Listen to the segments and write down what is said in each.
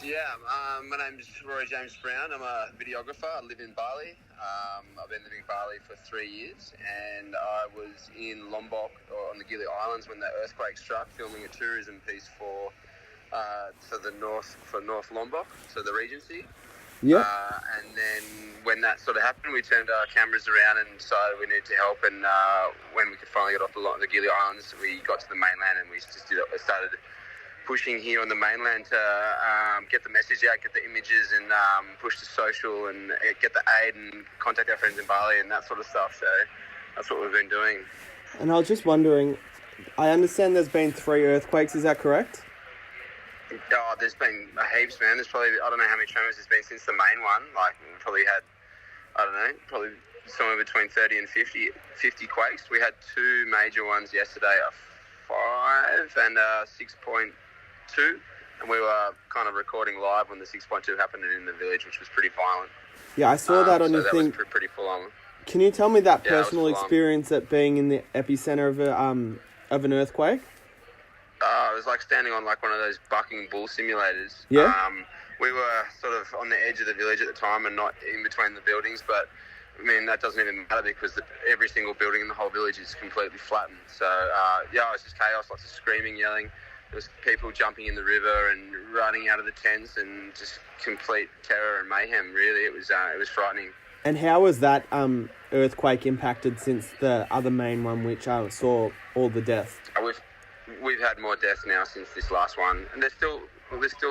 My name's Rory Brown. I'm a videographer. I live in Bali. I've been living in Bali for 3 years, and I was in Lombok on the Gili Islands when the earthquake struck, filming a tourism piece for North Lombok, so the Regency. Yeah. And then when that sort of happened, we turned our cameras around and decided we needed to help. And when we could finally get off the Gili Islands, we got to the mainland and we just started pushing here on the mainland to get the message out, get the images, and push to social and get the aid and contact our friends in Bali and that sort of stuff. So that's what we've been doing. And I was just wondering, I understand there's been 3 earthquakes, is that correct? Oh, there's been heaps, man. There's probably, I don't know how many tremors there's been since the main one. Like, we've probably had, probably somewhere between 30 and 50 quakes. We had 2 major ones yesterday, a 5 and a 6.2. And we were kind of recording live when the 6.2 happened in the village, which was pretty violent. Yeah, I saw that on your thing. That was pretty full on. Can you tell me that personal experience at being in the epicenter of an earthquake? It was like standing on like one of those bucking bull simulators. Yeah. We were sort of on the edge of the village at the time and not in between the buildings, but I mean that doesn't even matter because every single building in the whole village is completely flattened. So it was just chaos, lots of screaming, yelling. There was people jumping in the river and running out of the tents and just complete terror and mayhem. Really, it was frightening. And how was that earthquake impacted since the other main one, which saw all the deaths? We've had more deaths now since this last one, and there's still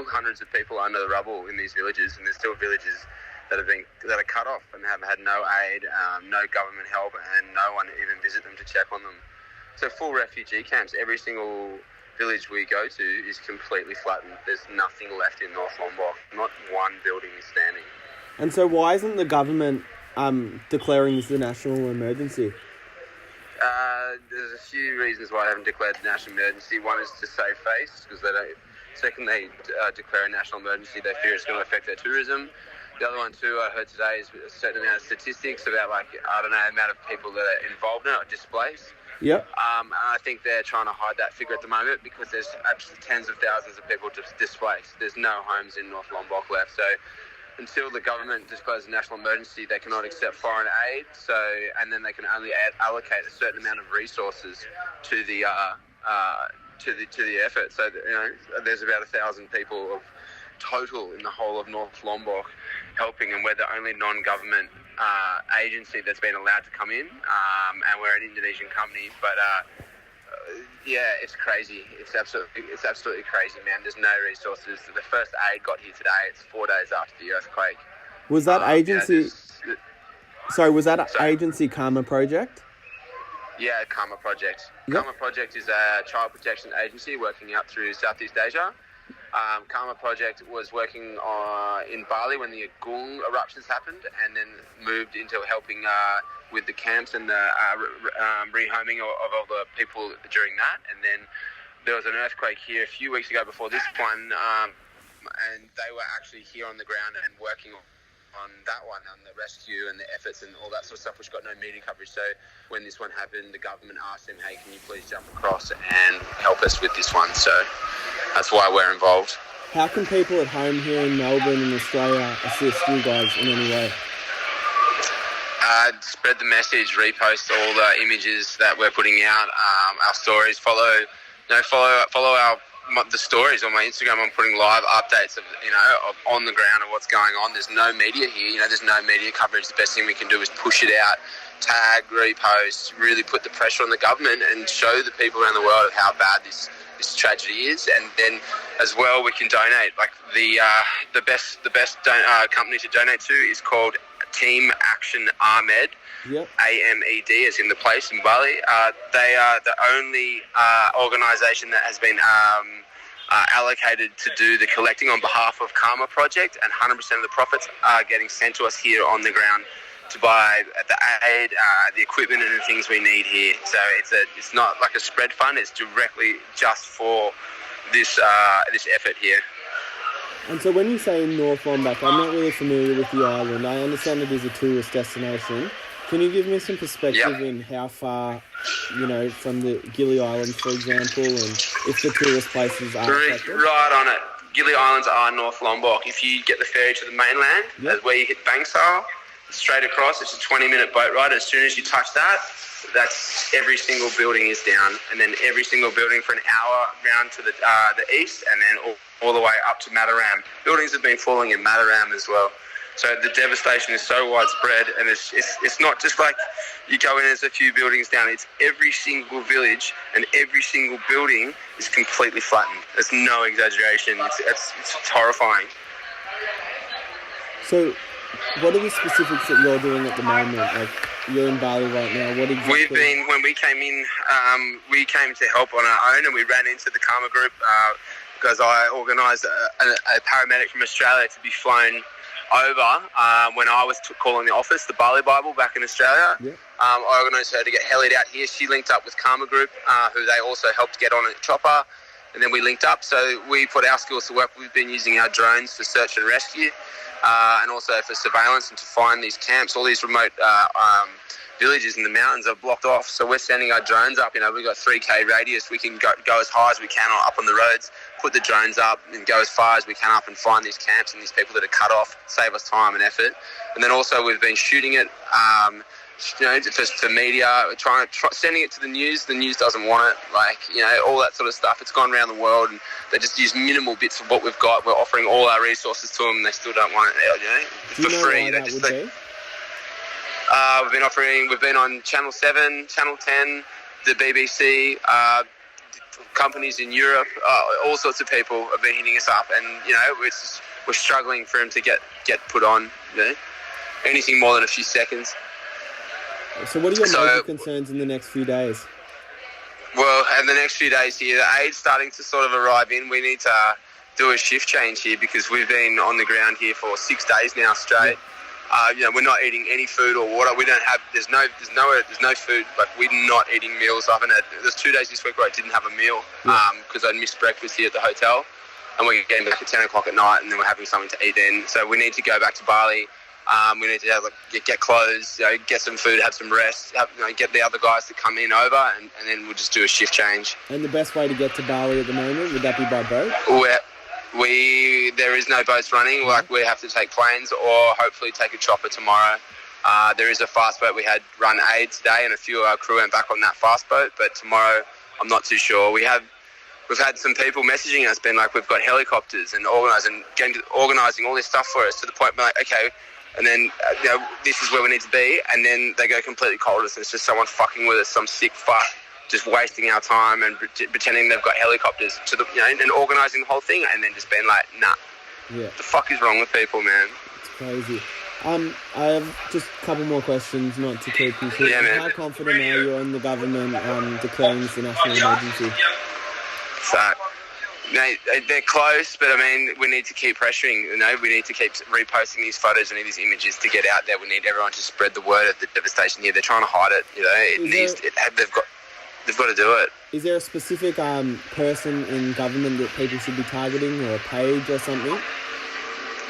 hundreds of people under the rubble in these villages, and there's still villages that are cut off and have had no aid, no government help, and no one even visit them to check on them. So full refugee camps. Every single village we go to is completely flattened. There's nothing left in North Lombok. Not one building is standing. And so why isn't the government declaring this a national emergency? There's a few reasons why they haven't declared the national emergency. One is to save face, because they don't. Second, they declare a national emergency. They fear it's going to affect their tourism. The other one too, I heard today, is a certain amount of statistics about the amount of people that are involved in it or displaced. Yep. And I think they're trying to hide that figure at the moment because there's absolutely tens of thousands of people displaced. There's no homes in North Lombok left. So until the government declares a national emergency, they cannot accept foreign aid. And then they can only allocate a certain amount of resources to the effort. So there's about 1,000 people of total in the whole of North Lombok helping, and we're the only non-government agency that's been allowed to come in, and we're an Indonesian company. But it's crazy. It's absolutely crazy, man. There's no resources. The first aid got here today. It's 4 days after the earthquake. Was that agency? Was that agency Karma Project? Yeah, Karma Project. Yep. Karma Project is a child protection agency working out through Southeast Asia. Karma Project was working in Bali when the Agung eruptions happened, and then moved into helping with the camps and the rehoming of all the people during that. And then there was an earthquake here a few weeks ago before this one, and they were actually here on the ground and working on that one, on the rescue and the efforts and all that sort of stuff, which got no media coverage. So when this one happened, the government asked them, hey, can you please jump across and help us with this one? So that's why we're involved. How can people at home here in Melbourne and Australia assist you guys in any way? Spread the message, repost all the images that we're putting out, our stories, follow the stories on my Instagram. I'm putting live updates of on the ground of what's going on. There's no media here. There's no media coverage. The best thing we can do is push it out, tag, repost, really put the pressure on the government and show the people around the world of how bad this tragedy is. And then as well, we can donate. Like the best company to donate to is called Team Action Ahmed. Yep. AMED, as in the place in Bali. They are the only organisation that has been allocated to do the collecting on behalf of Karma Project, and 100% of the profits are getting sent to us here on the ground to buy the aid, the equipment and the things we need here. So it's not like a spread fund, it's directly just for this effort here. And so when you say North Lombok, I'm not really familiar with the island. I understand it is a tourist destination. Can you give me some perspective in how far, from the Gili Islands, for example, and if the tourist places are affected? Right on it. Gili Islands are North Lombok. If you get the ferry to the mainland, that's where you hit Bangsar, straight across. It's a 20-minute boat ride. As soon as you touch that, that's every single building is down, and then every single building for an hour round to the east, and then all the way up to Mataram. Buildings have been falling in Mataram as well. So the devastation is so widespread, and it's not just like you go in, there's a few buildings down. It's every single village and every single building is completely flattened. It's no exaggeration. It's horrifying. So what are the specifics that you're doing at the moment? Like, you're in Bali right now. What exactly? When we came in, we came to help on our own, and we ran into the Karma group because I organised a paramedic from Australia to be flown over when I was calling the office, the Bali Bible back in Australia. Yeah. I organised her to get helied out here. She linked up with Karma Group, who they also helped get on a chopper, and then we linked up. So we put our skills to work. We've been using our drones for search and rescue, and also for surveillance and to find these camps. All these remote villages in the mountains are blocked off, so we're sending our drones up. We've got 3k radius. We can go as high as we can up on the roads, put the drones up and go as far as we can up and find these camps and these people that are cut off, save us time and effort. And then also we've been shooting it just for media, sending it to the news. The news doesn't want it, all that sort of stuff. It's gone around the world, and they just use minimal bits of what we've got. We're offering all our resources to them, and they still don't want it, for free. We've been on Channel 7, Channel 10, the BBC, companies in Europe, all sorts of people have been hitting us up, and we're struggling for him to get put on, anything more than a few seconds. So what are your major concerns in the next few days? Well, in the next few days here, the aid's starting to sort of arrive in. We need to do a shift change here because we've been on the ground here for 6 days now straight. Yeah. We're not eating any food or water. We don't have. There's no food. Like, we're not eating meals. There's 2 days this week where I didn't have a meal because I missed breakfast here at the hotel, and we're getting back at 10 o'clock at night, and then we're having something to eat then. So we need to go back to Bali. We need to get clothes, get some food, have some rest, get the other guys to come in over, and then we'll just do a shift change. And the best way to get to Bali at the moment, would that be by boat? There is no boats running. We have to take planes or hopefully take a chopper tomorrow. There is a fast boat. We had run aid today, and a few of our crew went back on that fast boat. But tomorrow, I'm not too sure. We've had some people messaging us, being like, we've got helicopters and organising all this stuff for us, to the point where, okay, and then this is where we need to be, and then they go completely cold us. It's just someone fucking with us, some sick fuck, just wasting our time and pretending they've got helicopters and organising the whole thing, and then just being like, nah. Yeah. What the fuck is wrong with people, man? It's crazy. I have just a couple more questions, not to keep you short. Yeah, man. How confident are you in the government declaring this a national emergency? Fuck. They're close, but we need to keep pressuring. We need to keep reposting these photos and these images to get out there. We need everyone to spread the word of the devastation here. They're trying to hide it. They've got to do it. Is there a specific person in government that people should be targeting, or a page or something?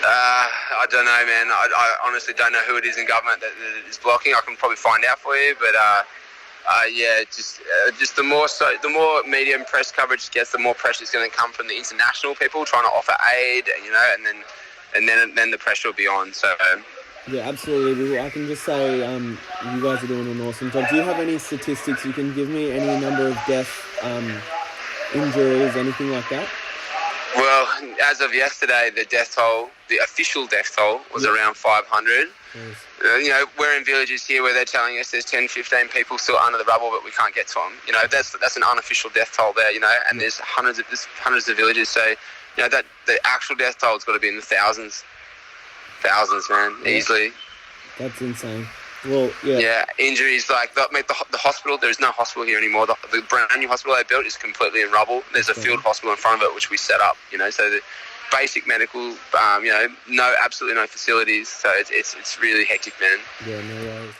I don't know, man. I honestly don't know who it is in government that is blocking. I can probably find out for you, but just the more media and press coverage gets, the more pressure is going to come from the international people trying to offer aid, and then the pressure will be on. So. Yeah, absolutely. I can just say you guys are doing an awesome job. Do you have any statistics you can give me? Any number of deaths, injuries, anything like that? Well, as of yesterday, the official death toll was around 500. Yes. We're in villages here where they're telling us there's 10, 15 people still under the rubble, but we can't get to them. That's an unofficial death toll there, and there's hundreds of villages. So, that the actual death toll has got to be in the thousands. Thousands, man, easily. That's insane. Well, yeah. Yeah, injuries like the hospital. There's no hospital here anymore. The brand new hospital they built is completely in rubble. There's a field hospital in front of it which we set up. So the basic medical, absolutely no facilities. So it's really hectic, man. Yeah, no worries.